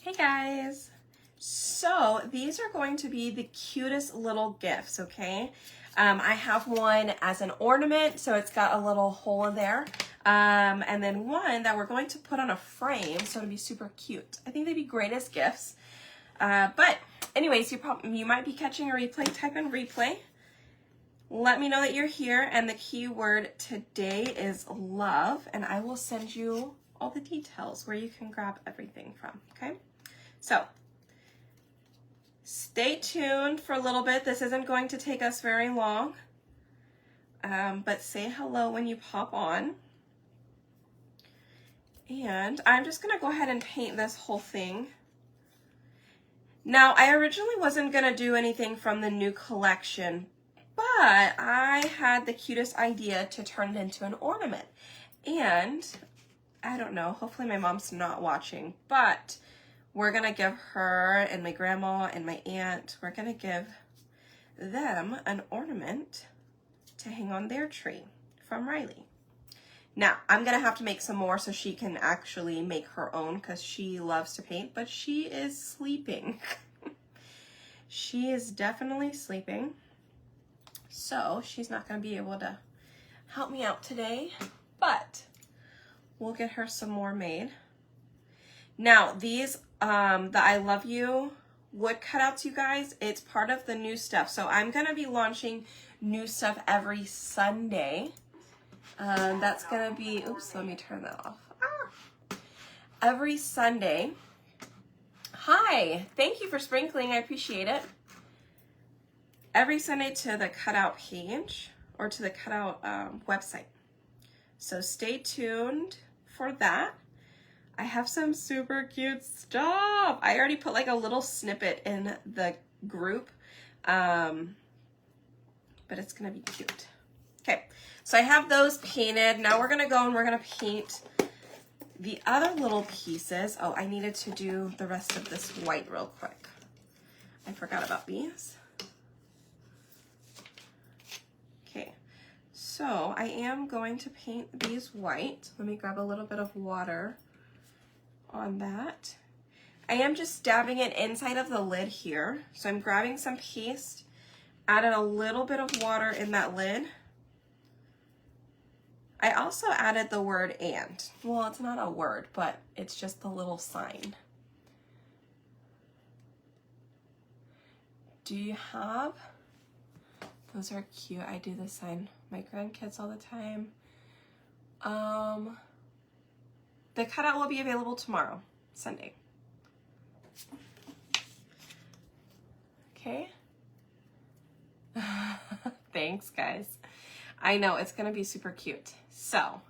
Hey guys! So these are going to be the cutest little gifts, okay? I have one as an ornament, so it's got a little hole in there. And then one that we're going to put on a frame, so it'll be super cute. I think they'd be great as gifts. But anyways, you might be catching a replay. Type in replay. Let me know that you're here, and the keyword today is love, and I will send you all the details where you can grab everything from, okay? So stay tuned for a little bit. This isn't going to take us very long, but say hello when you pop on. And I'm just gonna go ahead and paint this whole thing. Now, I originally wasn't gonna do anything from the new collection, but I had the cutest idea to turn it into an ornament. And I don't know, hopefully my mom's not watching, but we're gonna give her and my grandma and my aunt, we're gonna give them an ornament to hang on their tree from Riley. Now, I'm gonna have to make some more so she can actually make her own because she loves to paint, but she is sleeping. She is definitely sleeping. So she's not gonna be able to help me out today, but we'll get her some more made. Now, these, the I Love You wood cutouts, you guys, it's part of the new stuff. So I'm gonna be launching new stuff every Sunday. That's gonna be, oops, let me turn that off. Every Sunday. Hi, thank you for sprinkling, I appreciate it. Every Sunday to the cutout page or to the cutout website. So stay tuned for that. I have some super cute stuff. I already put like a little snippet in the group, but it's gonna be cute. Okay, so I have those painted. Now we're gonna go and we're gonna paint the other little pieces. Oh, I needed to do the rest of this white real quick. I forgot about these. Okay, so I am going to paint these white. Let me grab a little bit of water on that. I am just dabbing it inside of the lid here. So I'm grabbing some paste, added a little bit of water in that lid. I also added the word and. Well, it's not a word, but it's just the little sign. Do you have? Those are cute. I do this sign my grandkids all the time. The cutout will be available tomorrow, Sunday. Okay. Thanks, guys. I know, it's gonna be super cute. So,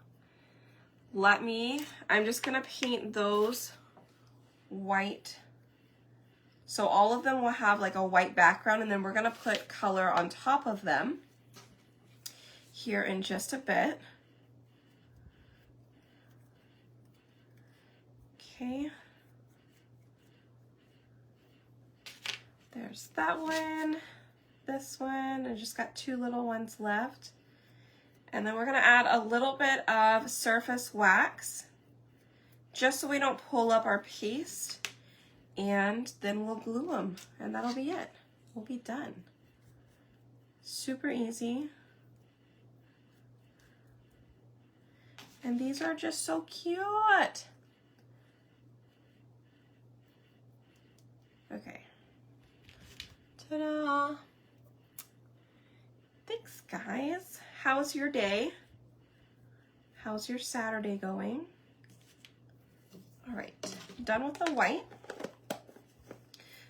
I'm just gonna paint those white. So all of them will have like a white background, and then we're gonna put color on top of them here in just a bit. Okay. There's that one, this one. I just got two little ones left. And then we're gonna add a little bit of surface wax just so we don't pull up our paste, and then we'll glue them, and that'll be it. We'll be done. Super easy. And these are just so cute. Okay. Ta-da. Thanks, guys. How's your day? How's your Saturday going? All right, done with the white.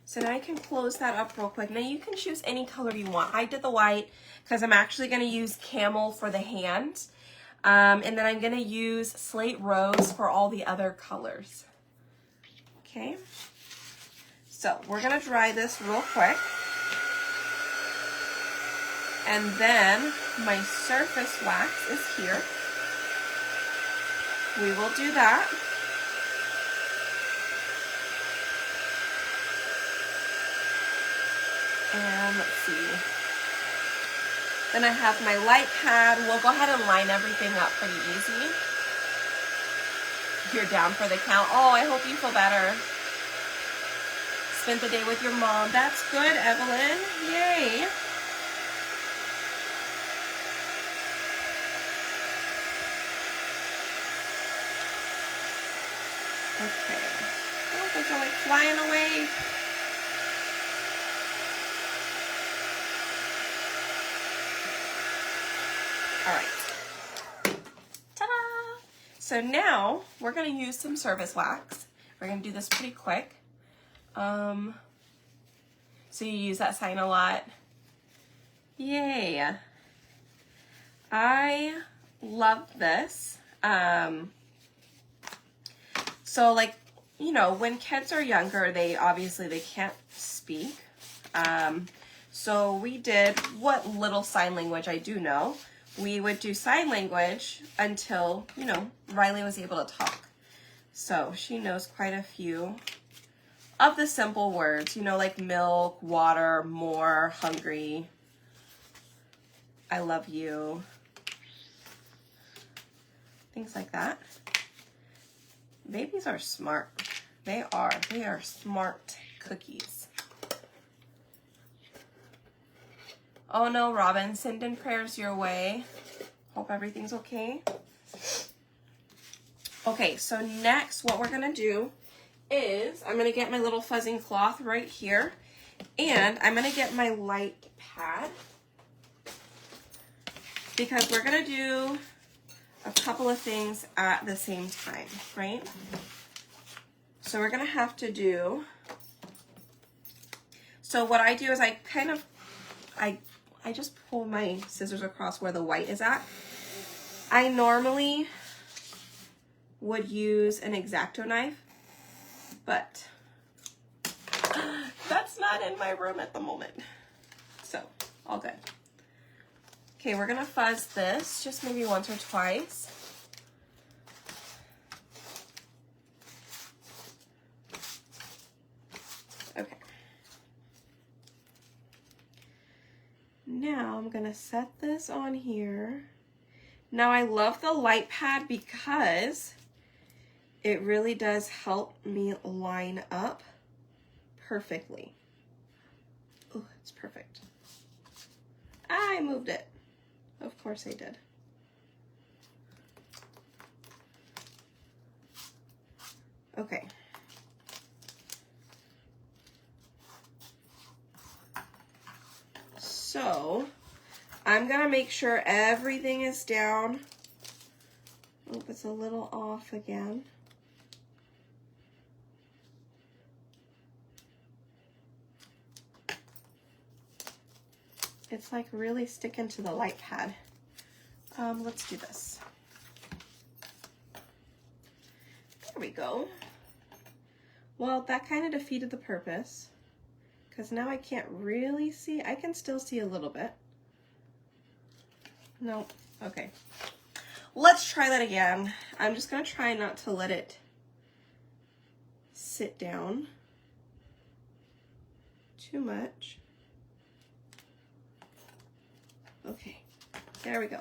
So now I can close that up real quick. Now you can choose any color you want. I did the white because I'm actually gonna use camel for the hands. And then I'm gonna use slate rose for all the other colors. Okay, so we're gonna dry this real quick. And then my surface wax is here. We will do that. And let's see. Then I have my light pad. We'll go ahead and line everything up pretty easy. You're down for the count. Oh, I hope you feel better. spent the day with your mom. That's good, Evelyn. Yay. Okay. Oh, those are like flying away. All right. Ta-da! So now we're going to use some service wax. We're going to do this pretty quick. So you use that sign a lot. Yay. I love this. So like, you know, when kids are younger, they can't speak. So we did what little sign language I do know. We would do sign language until, you know, Riley was able to talk. So she knows quite a few of the simple words, you know, like milk, water, more, hungry, I love you, things like that. Babies are smart. They are smart cookies. Oh no, Robin, sending prayers your way. Hope everything's okay. Okay, so next what we're gonna do is I'm gonna get my little fuzzing cloth right here, and I'm gonna get my light pad because we're gonna do a couple of things at the same time, right? So we're gonna have to do, so what I do is I just pull my scissors across where the white is at. I normally would use an X-Acto knife, but that's not in my room at the moment. So, all good. Okay, we're gonna fuzz this just maybe once or twice. Okay. Now I'm gonna set this on here. Now I love the light pad because it really does help me line up perfectly. Oh, it's perfect. I moved it. Of course I did. Okay. So I'm gonna make sure everything is down. Oh, it's a little off again. It's like really sticking to the light pad. Let's do this. There we go. Well, that kind of defeated the purpose because now I can't really see. I can still see a little bit. No, okay. Let's try that again. I'm just gonna try not to let it sit down too much. Okay, there we go.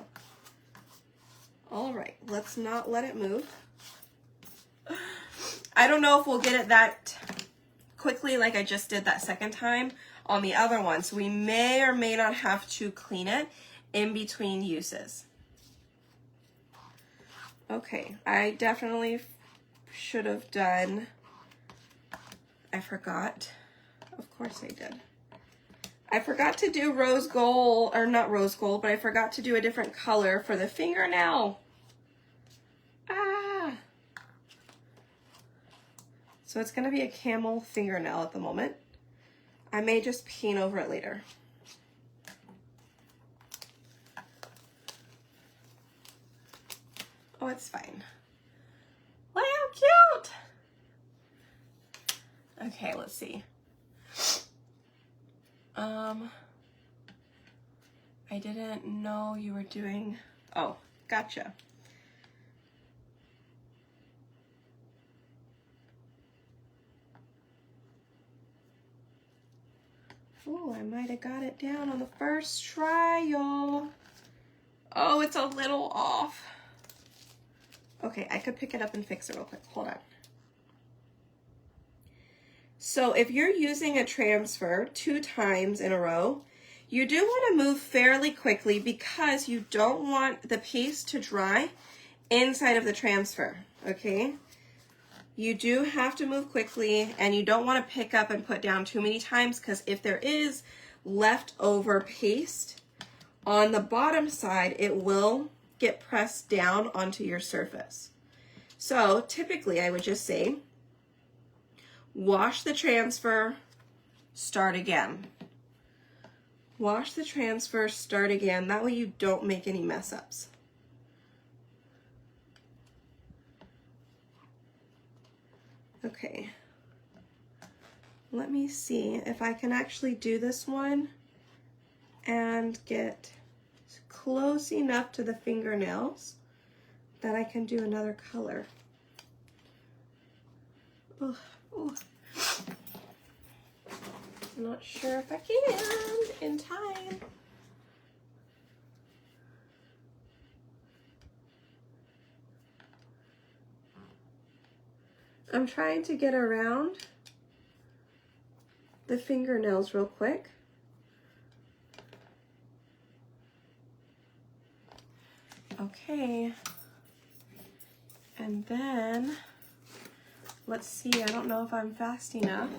All right, let's not let it move. I don't know if we'll get it that quickly like I just did that second time on the other one, so we may or may not have to clean it in between uses. Okay, I definitely should have done, I forgot. Of course I did. I forgot to do rose gold, or not rose gold, but I forgot to do a different color for the fingernail. Ah! So it's gonna be a camel fingernail at the moment. I may just paint over it later. Oh, it's fine. Wow, cute! Okay, let's see. I didn't know you were doing, oh, gotcha. Oh, I might have got it down on the first try, y'all. Oh, it's a little off. Okay, I could pick it up and fix it real quick. Hold on. So if you're using a transfer 2 times in a row, you do want to move fairly quickly because you don't want the paste to dry inside of the transfer, okay? You do have to move quickly, and you don't want to pick up and put down too many times, because if there is leftover paste on the bottom side, it will get pressed down onto your surface. So typically I would just say, wash the transfer, start again. Wash the transfer, start again. That way you don't make any mess ups. Okay, let me see if I can actually do this one and get close enough to the fingernails that I can do another color. Oh, oh. I'm not sure if I can in time. I'm trying to get around the fingernails real quick. Okay. And then, let's see, I don't know if I'm fast enough.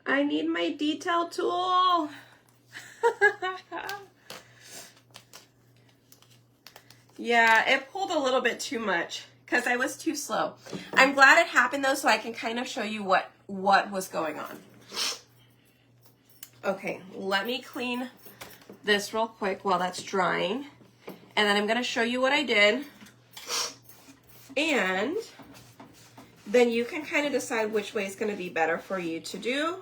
I need my detail tool. Yeah, it pulled a little bit too much because I was too slow. I'm glad it happened though, so I can kind of show you what was going on. Okay, let me clean this real quick while that's drying, and then I'm going to show you what I did, and then you can kind of decide which way is going to be better for you to do.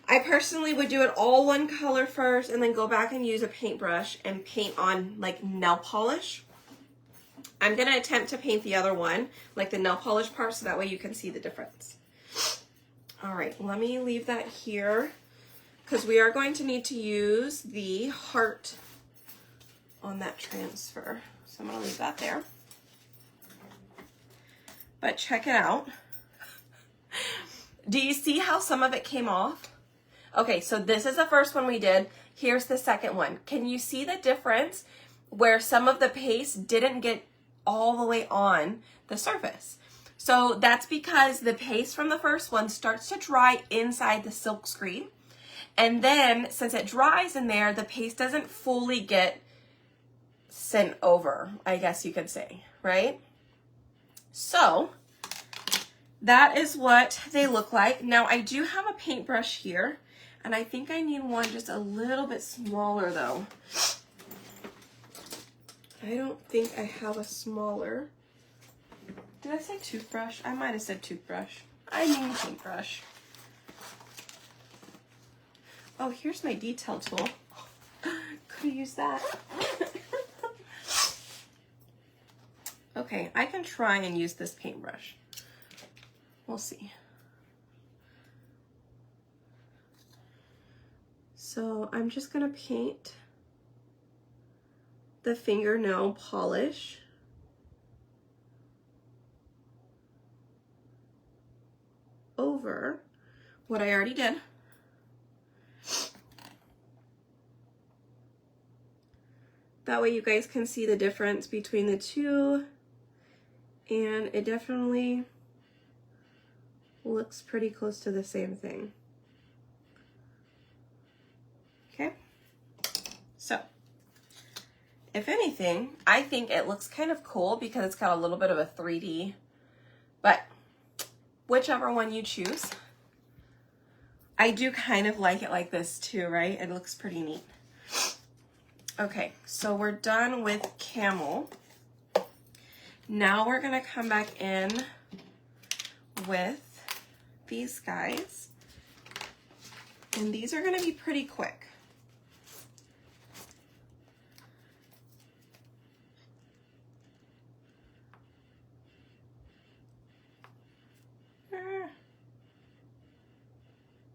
I personally would do it all one color first and then go back and use a paintbrush and paint on like nail polish. I'm going to attempt to paint the other one, like the nail polish part, so that way you can see the difference. All right, let me leave that here because we are going to need to use the heart on that transfer. So I'm going to leave that there. But check it out. Do you see how some of it came off? Okay, so this is the first one we did. Here's the second one. Can you see the difference where some of the paste didn't get all the way on the surface? So that's because the paste from the first one starts to dry inside the silk screen. And then since it dries in there, the paste doesn't fully get sent over, I guess you could say, right? So that is what they look like. Now I do have a paintbrush here, and I think I need one just a little bit smaller though. I don't think I have a smaller. Did I say toothbrush? I might have said toothbrush. I mean paintbrush. Oh, here's my detail tool. Could have used that. Okay, I can try and use this paintbrush. We'll see. So I'm just gonna paint the fingernail polish over what I already did. That way you guys can see the difference between the two, and it definitely looks pretty close to the same thing. Okay, so if anything, I think it looks kind of cool because it's got a little bit of a 3D, but whichever one you choose, I do kind of like it like this too, right? It looks pretty neat. Okay, so we're done with camel. Now we're gonna come back in with these guys, and these are gonna be pretty quick.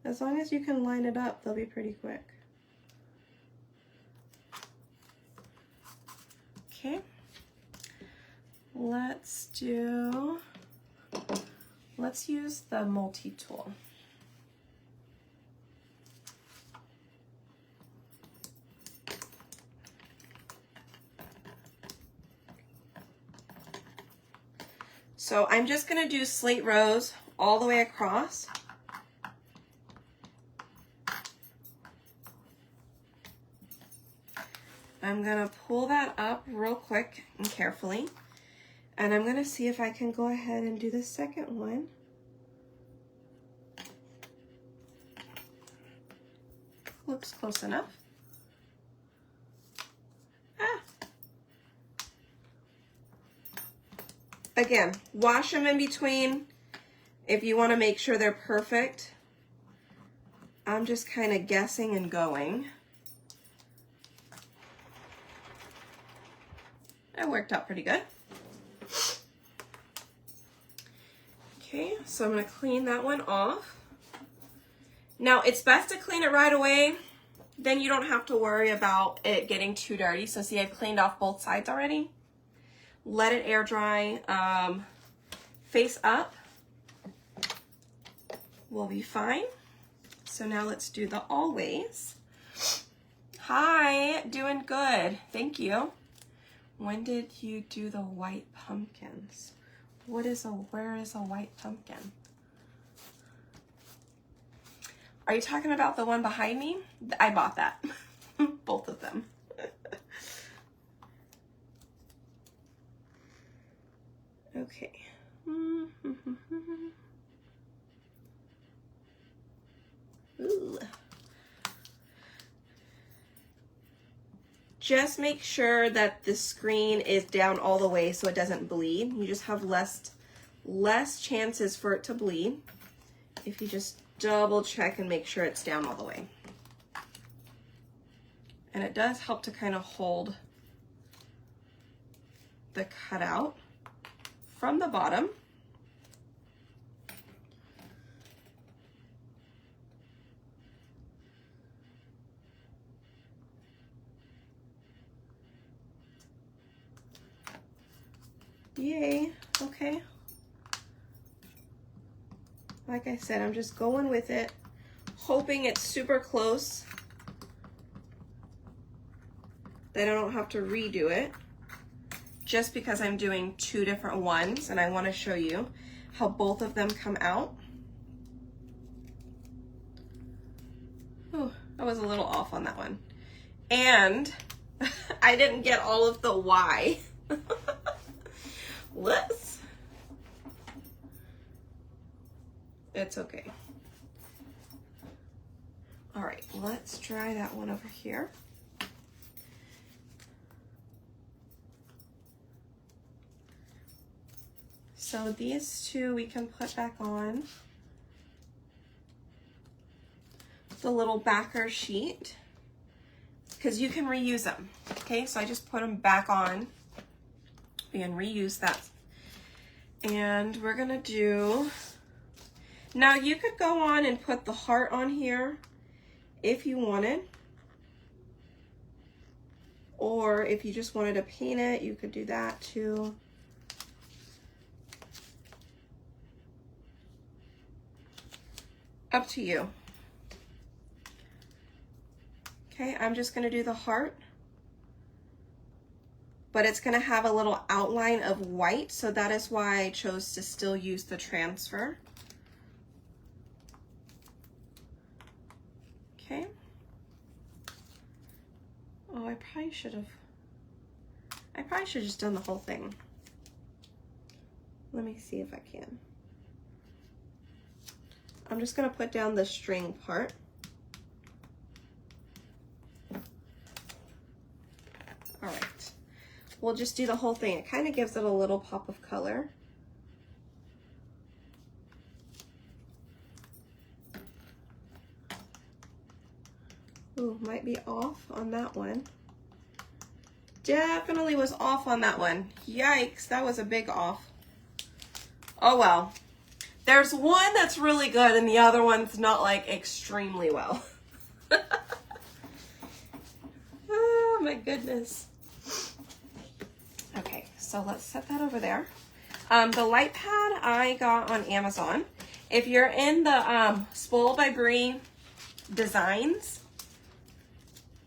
As long as you can line it up, they'll be pretty quick. Okay, let's use the multi-tool. So I'm just going to do slate rows all the way across. I'm going to pull that up real quick and carefully. And I'm going to see if I can go ahead and do the second one. Looks close enough. Again, wash them in between if you want to make sure they're perfect. I'm just kind of guessing and going. That worked out pretty good. Okay, so I'm going to clean that one off. Now, it's best to clean it right away. Then you don't have to worry about it getting too dirty. So see, I've cleaned off both sides already. Let it air dry, face up, we'll be fine. So now let's do the always. Hi, doing good, thank you. When did you do the white pumpkins? Where is a white pumpkin? Are you talking about the one behind me? I bought that, both of them. Okay. Ooh. Just make sure that the screen is down all the way so it doesn't bleed. You just have less chances for it to bleed if you just double check and make sure it's down all the way. And it does help to kind of hold the cutout from the bottom. Yay, okay. Like I said, I'm just going with it, hoping it's super close, that I don't have to redo it. Just because I'm doing two different ones and I want to show you how both of them come out. Oh, I was a little off on that one. And I didn't get all of the Y. Whoops. It's okay. All right, let's try that one over here. So these two we can put back on the little backer sheet because you can reuse them. Okay, so I just put them back on. We can reuse that. And we're gonna do, now you could go on and put the heart on here if you wanted. Or if you just wanted to paint it, you could do that too. Up to you. Okay, I'm just gonna do the heart, but it's gonna have a little outline of white, so that is why I chose to still use the transfer. Okay. Oh, I probably should have just done the whole thing. Let me see if I can. I'm just gonna put down the string part. All right, we'll just do the whole thing. It kind of gives it a little pop of color. Ooh, might be off on that one. Definitely was off on that one. Yikes, that was a big off. Oh well. There's one that's really good and the other one's not like extremely well. Oh my goodness. So let's set that over there. The light pad I got on Amazon. If you're in the Spoiled by Breigh Designs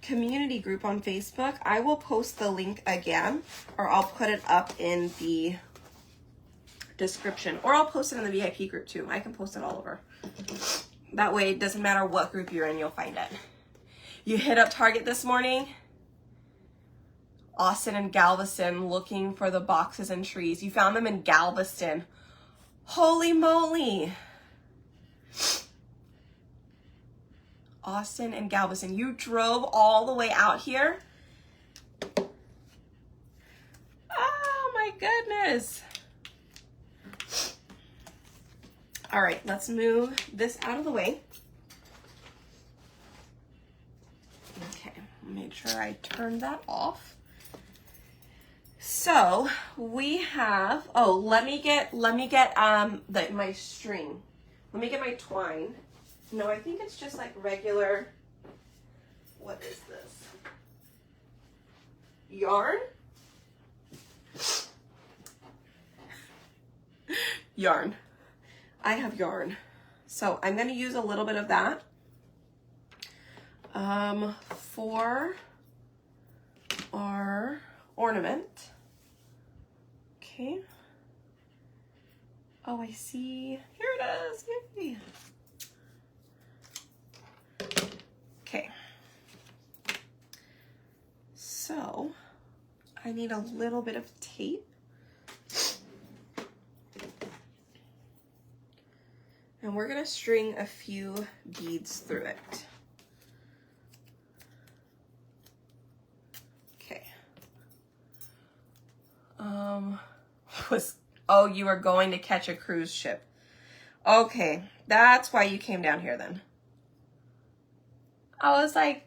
Community Group on Facebook, I will post the link again, or I'll put it up in the description, or I'll post it in the VIP group too. I can post it all over. That way it doesn't matter what group you're in, you'll find it. You hit up Target this morning, Austin and Galveston, looking for the boxes and trees. You found them in Galveston. Holy moly. Austin and Galveston. You drove all the way out here? Oh my goodness. All right, let's move this out of the way. Okay, make sure I turn that off. So we have, oh, let me get my string. Let me get my twine. No, I think it's just like regular, what is this? Yarn? Yarn. I have yarn. So I'm going to use a little bit of that for our ornament. Okay. Oh, I see. Here it is. Yay. Okay. So I need a little bit of tape. And we're going to string a few beads through it. Okay. Oh, you were going to catch a cruise ship. Okay, that's why you came down here then. I was like,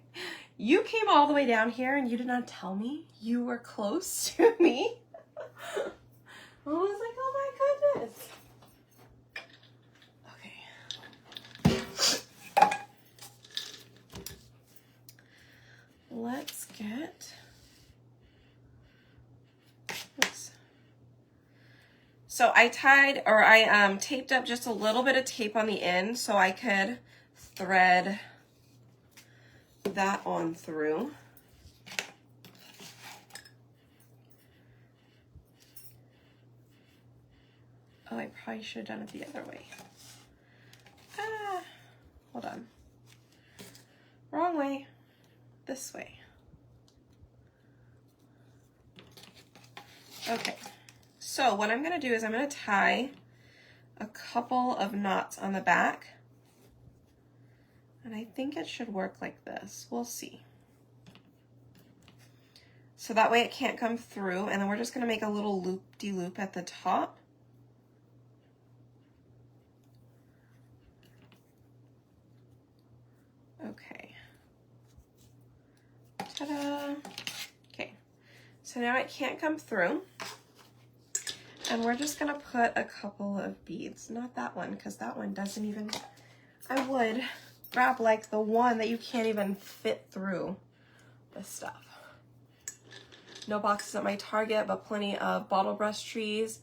you came all the way down here and you did not tell me you were close to me. I was like, oh my goodness. Let's get, oops. So I tied, or I taped up just a little bit of tape on the end so I could thread that on through. Oh, I probably should have done it the other way. Hold on. Wrong way. This way. Okay, so what I'm going to do is I'm going to tie a couple of knots on the back, and I think it should work like this. We'll see. So that way it can't come through, and then we're just going to make a little loop-de-loop at the top. Okay. Ta-da! Okay, so now it can't come through, and we're just gonna put a couple of beads. Not that one, because that one doesn't even, I would grab like the one that you can't even fit through this stuff. No boxes at my Target, but plenty of bottle brush trees.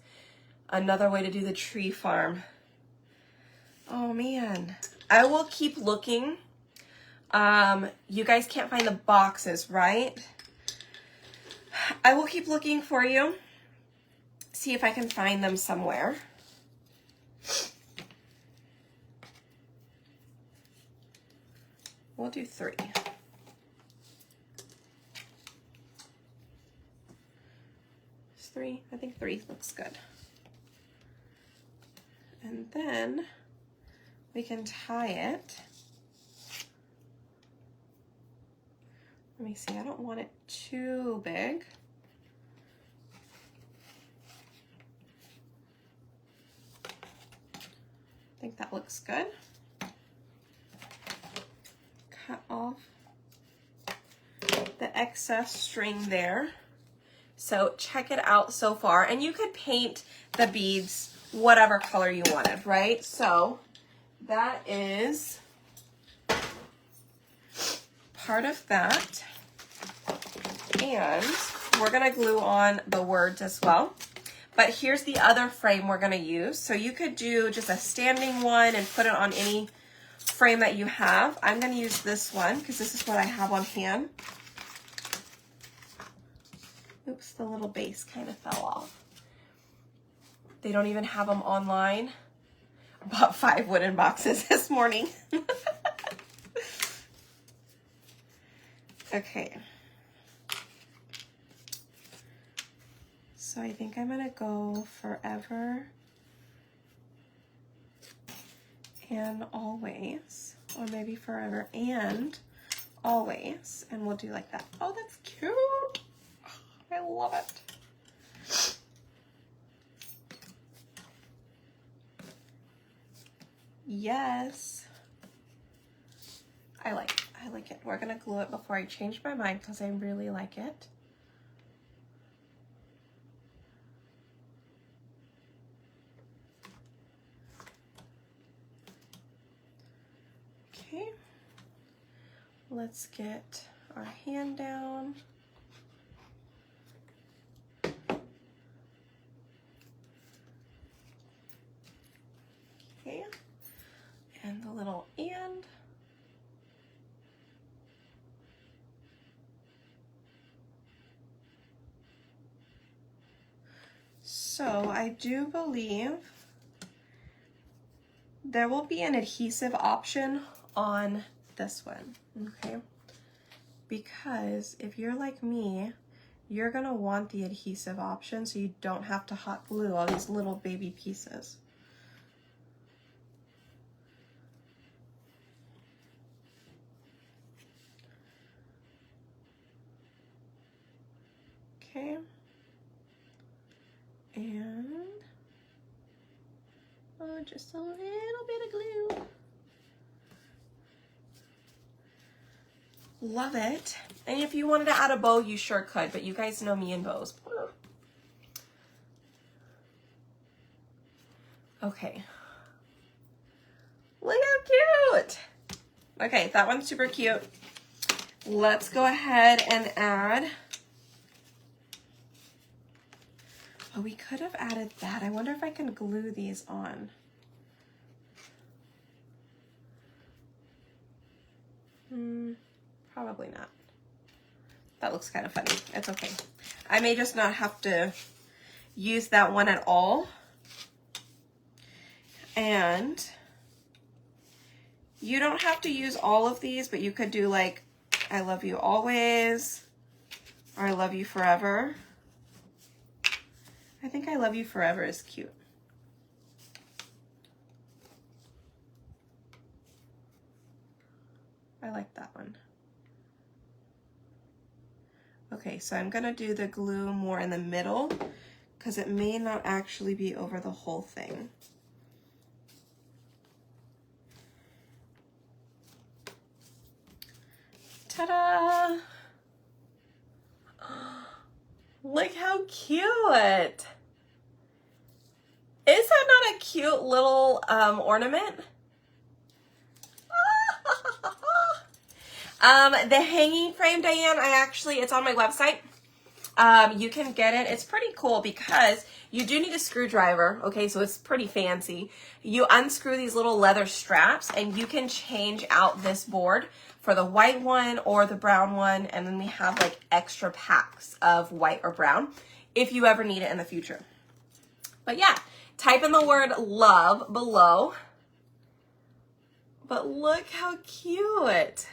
Another way to do the tree farm. Oh man, I will keep looking. You guys can't find the boxes, right? I will keep looking for you. See if I can find them somewhere. We'll do 3. It's 3. I think 3 looks good. And then we can tie it. Let me see, I don't want it too big. I think that looks good. Cut off the excess string there. So check it out so far. And you could paint the beads whatever color you wanted, right? So that is part of that. And we're gonna glue on the words as well. But here's the other frame we're gonna use. So you could do just a standing one and put it on any frame that you have. I'm gonna use this one because this is what I have on hand. Oops, the little base kind of fell off. They don't even have them online. Bought 5 wooden boxes this morning. Okay. So I think I'm gonna go forever and always, or maybe forever and always, and we'll do like that. Oh, that's cute. Oh, I love it. Yes. I like it. We're gonna glue it before I change my mind because I really like it. Okay. Let's get our hand down. Okay. And the little and. So I do believe there will be an adhesive option on this one, okay? Because if you're like me, you're gonna want the adhesive option so you don't have to hot glue all these little baby pieces. Okay. And just a little bit of glue. Love it. And if you wanted to add a bow, you sure could, but you guys know me and bows. Okay. Look how cute. Okay, that one's super cute. Let's go ahead and add. Oh, we could have added that. I wonder if I can glue these on. Probably not. That looks kind of funny. It's okay. I may just not have to use that one at all. And you don't have to use all of these, but you could do like, I love you always, or I love you forever. I think I love you forever is cute. I like that one. Okay, so I'm gonna do the glue more in the middle because it may not actually be over the whole thing. Ta-da! Look how cute! Is that not a cute little ornament? The hanging frame, Diane, it's on my website. You can get it. It's pretty cool because you do need a screwdriver. Okay, so it's pretty fancy. You unscrew these little leather straps and you can change out this board for the white one or the brown one. And then we have like extra packs of white or brown if you ever need it in the future. But yeah, type in the word love below. But look how cute.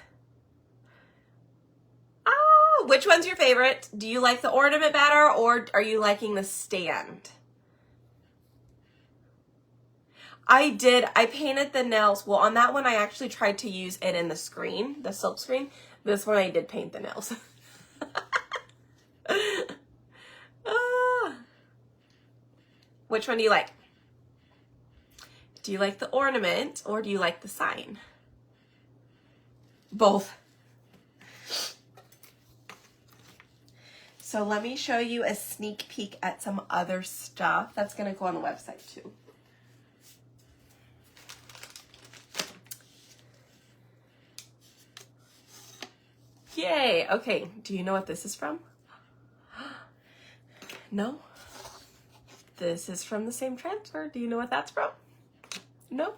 Oh, which one's your favorite? Do you like the ornament better or are you liking the stand? I painted the nails. Well, on that one, I actually tried to use it in the screen, the silk screen. This one, I did paint the nails. Which one do you like? Do you like the ornament or do you like the sign? Both. So let me show you a sneak peek at some other stuff that's going to go on the website too. Yay. Okay. Do you know what this is from? No. This is from the same transfer. Do you know what that's from? No.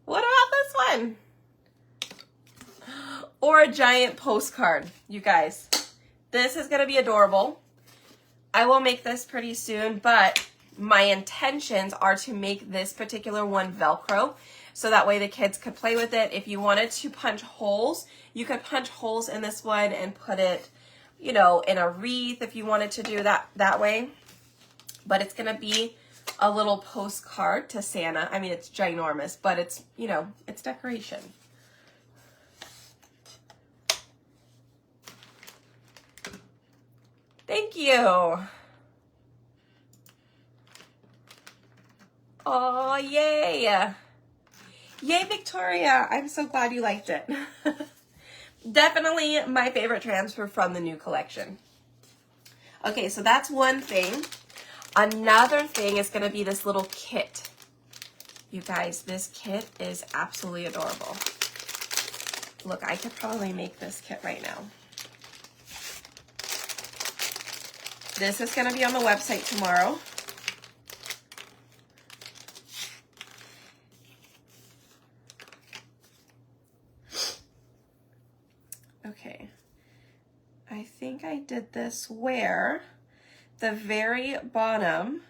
What about this one? Or a giant postcard, you guys. This is gonna be adorable. I will make this pretty soon, but my intentions are to make this particular one Velcro, so that way the kids could play with it. If you wanted to punch holes, you could punch holes in this one and put it, you know, in a wreath if you wanted to do that way. But it's gonna be a little postcard to Santa. I mean, it's ginormous, but it's, you know, it's decoration. Thank you. Oh, yay. Yay, Victoria. I'm so glad you liked it. Definitely my favorite transfer from the new collection. Okay, so that's one thing. Another thing is going to be this little kit. You guys, this kit is absolutely adorable. Look, I could probably make this kit right now. This is going to be on the website tomorrow. Okay. I think I did this where the very bottom,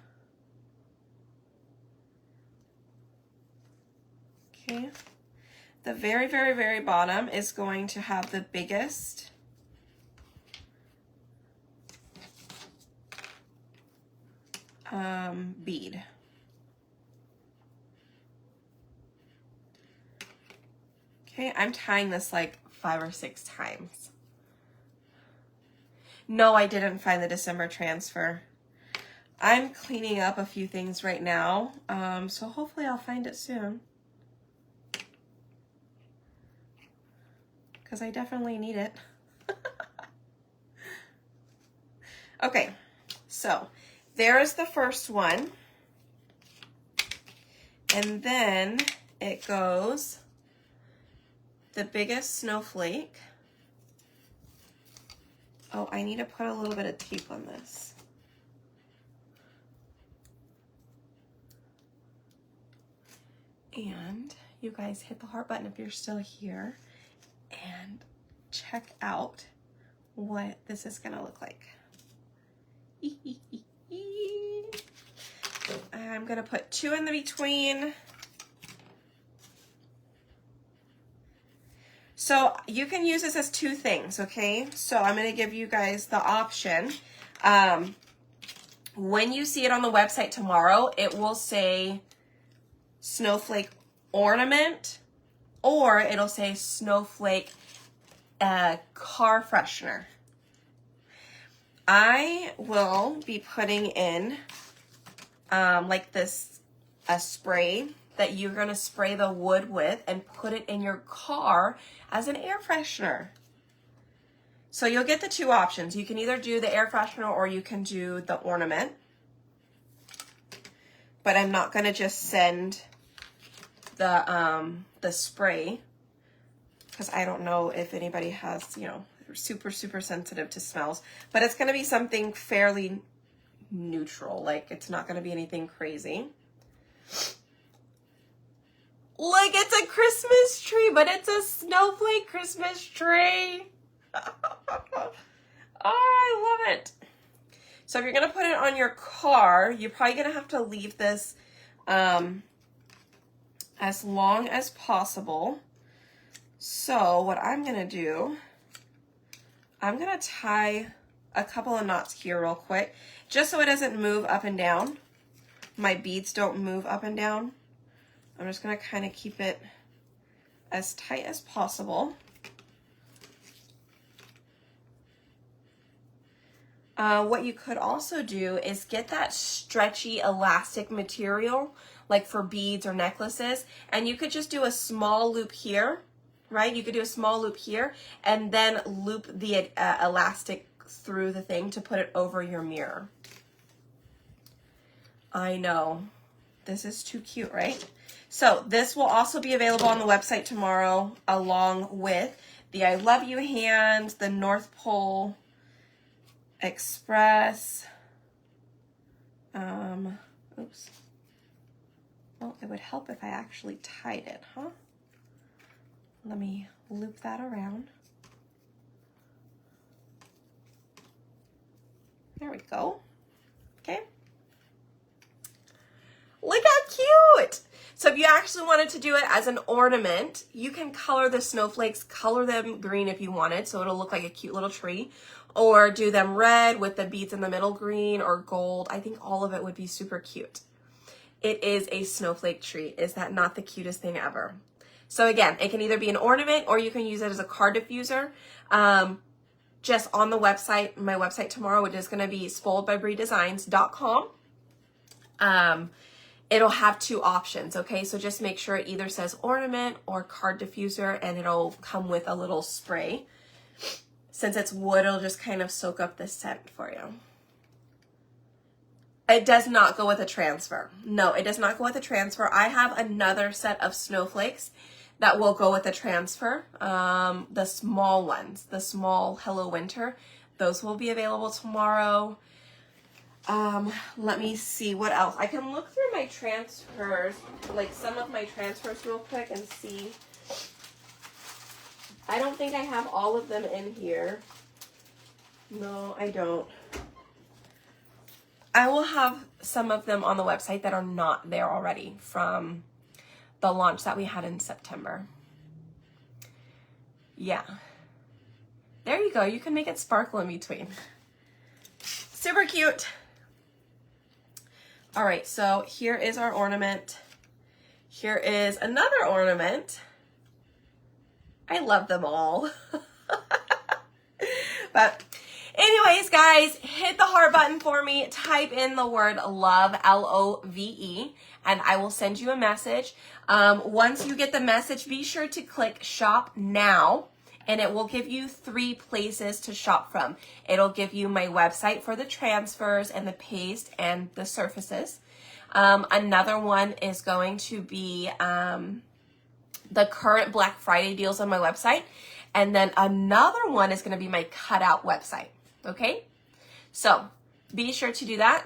okay, the very, very, very bottom is going to have the biggest bead. Okay, I'm tying this like 5 or 6 times. No, I didn't find the December transfer. I'm cleaning up a few things right now, so hopefully I'll find it soon. Because I definitely need it. Okay, so there is the first one. And then it goes the biggest snowflake. Oh, I need to put a little bit of tape on this. And you guys hit the heart button if you're still here and check out what this is gonna look like. I'm gonna put 2 in the between. So you can use this as 2 things, okay? So I'm gonna give you guys the option. When you see it on the website tomorrow, it will say snowflake ornament, or it'll say snowflake car freshener. I will be putting in like this, a spray that you're gonna spray the wood with and put it in your car as an air freshener. So you'll get the 2 options. You can either do the air freshener or you can do the ornament. But I'm not gonna just send the spray because I don't know if anybody has, you know, super, super sensitive to smells, but it's gonna be something fairly neutral. Like, it's not gonna be anything crazy. Like, it's a Christmas tree, but it's a snowflake Christmas tree. Oh, I love it. So if you're gonna put it on your car, you're probably gonna have to leave this as long as possible. So what I'm gonna do, I'm gonna tie a couple of knots here real quick, just so it doesn't move up and down. My beads don't move up and down. I'm just gonna kind of keep it as tight as possible. What you could also do is get that stretchy elastic material, like for beads or necklaces, and you could just do a small loop here, right? You could do a small loop here and then loop the elastic through the thing to put it over your mirror. I know, this is too cute, right? So this will also be available on the website tomorrow, along with the I Love You hand, the North Pole express, oops. Well, it would help if I actually tied it, huh? Let me loop that around. There we go. Okay. Look how cute! So if you actually wanted to do it as an ornament, you can color the snowflakes, color them green if you wanted, so it'll look like a cute little tree, or do them red with the beads in the middle green or gold. I think all of it would be super cute. It is a snowflake tree. Is that not the cutest thing ever? So again, it can either be an ornament or you can use it as a card diffuser. Just on the website, my website tomorrow, which is going to be spoiledbybreightesigns.com. It'll have two options, okay? So just make sure it either says ornament or card diffuser, and it'll come with a little spray. Since it's wood, it'll just kind of soak up the scent for you. It does not go with a transfer. No, it does not go with a transfer. I have another set of snowflakes that will go with a transfer. The small ones, the small Hello Winter, those will be available tomorrow. Let me see what else. I can look through my transfers, like some of my transfers real quick and see. I don't think I have all of them in here. No, I don't. I will have some of them on the website that are not there already from the launch that we had in September. Yeah. There you go. You can make it sparkle in between. Super cute. All right, so here is our ornament. Here is another ornament. I love them all. But anyways, guys, hit the heart button for me. Type in the word love, L-O-V-E, and I will send you a message. Once you get the message, be sure to click shop now, and it will give you 3 places to shop from. It'll give you my website for the transfers and the paste and the surfaces. Another one is going to be the current Black Friday deals on my website. And then another one is going to be my cutout website. Okay? So be sure to do that.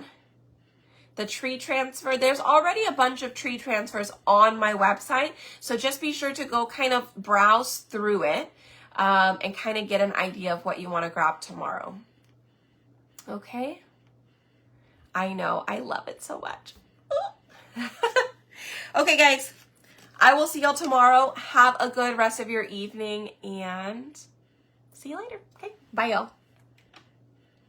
The tree transfer, there's already a bunch of tree transfers on my website. So just be sure to go kind of browse through it and kind of get an idea of what you want to grab tomorrow. Okay? I know, I love it so much. Okay, guys, I will see y'all tomorrow. Have a good rest of your evening and see you later. Okay, bye, y'all.